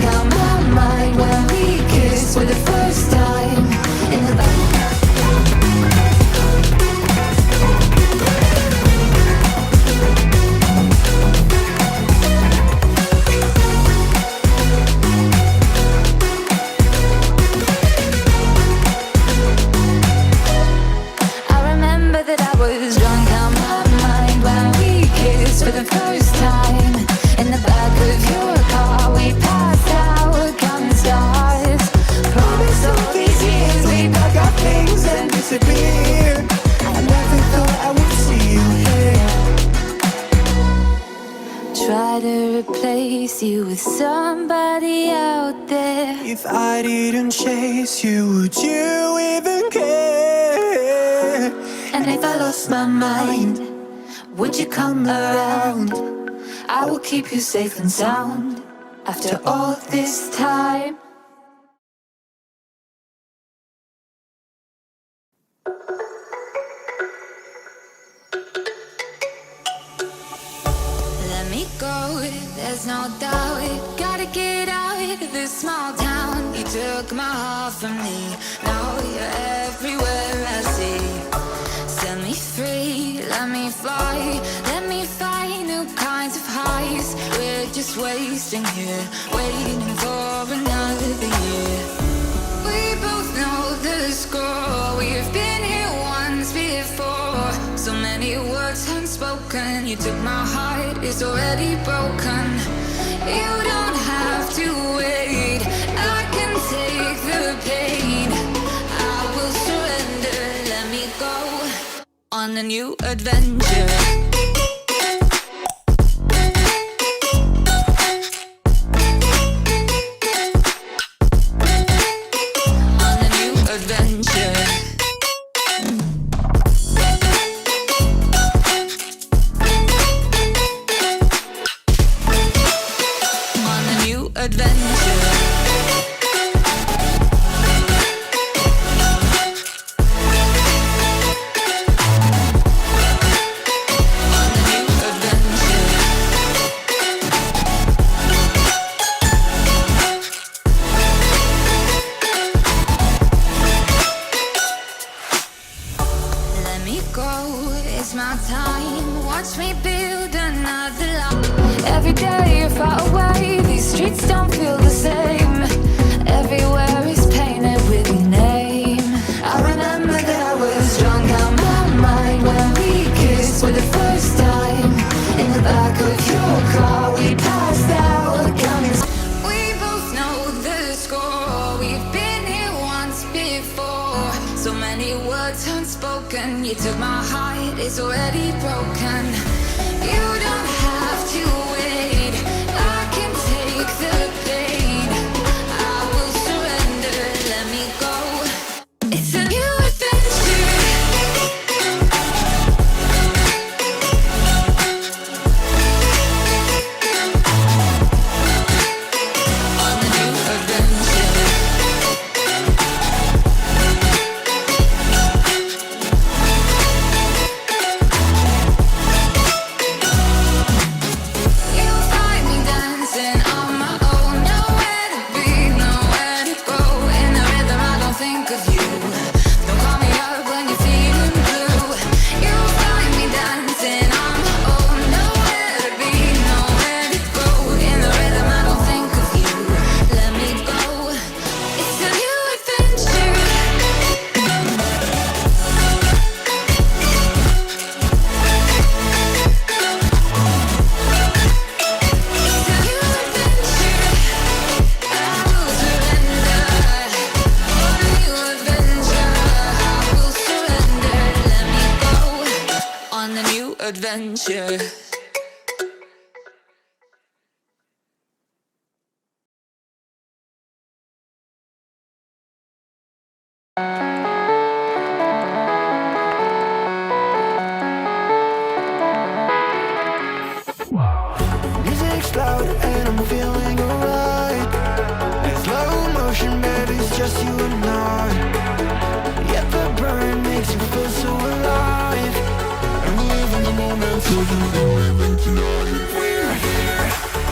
drunk out my mind when we kissed for the first time in the back. For the first time in the back of your car, we passed out counting stars. Promised all these years we'd pack our things and disappear. I never thought I would see you here. Try to replace you with somebody out there. If I didn't chase you, would you even care? And if I lost my mind, would you come around? I will keep you safe and sound after all this time. Let me go, there's no doubt. Gotta get out of this small town. You took my heart from me, now you're everywhere I see. Set me free, let me fly, let me find new kinds of highs. We're just wasting here, waiting for another year. We both know the score, we've been here once before. So many words unspoken, you took my heart, it's already broken. You don't have to wait, I can take the pain. I will surrender, let me go on a new adventure. On a new adventure. On a new adventure. It's my time, watch me build another life. Every day you're far away, these streets don't feel the same. Everywhere is painted with your name. I remember that I was drunk out my mind when we kissed for the first time. In the back of your car, we passed out counting. We both know the score, we've been here once before. So many words unspoken, you took my heart, it's already broken. You don't have to wait, I can take the pain. I will surrender, let me go. It's a new adventure. On a new adventure. Adventure. Music's loud and I'm feeling alright. It's slow motion, baby, it's just you and I. Yet the burn makes you feel so alive. And we live in the moment till the living tonight. We're here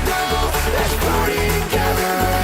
now, let's party together.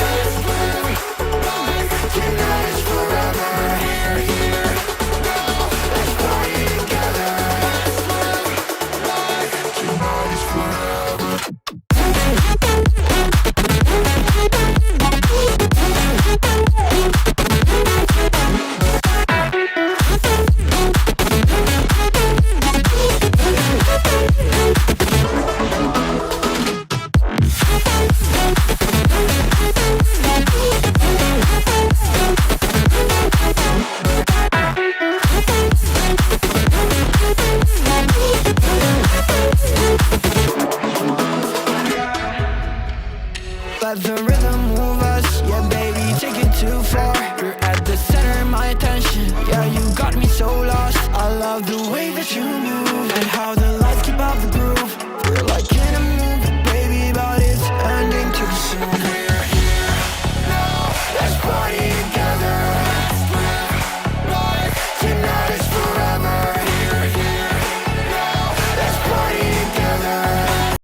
love the way that you move.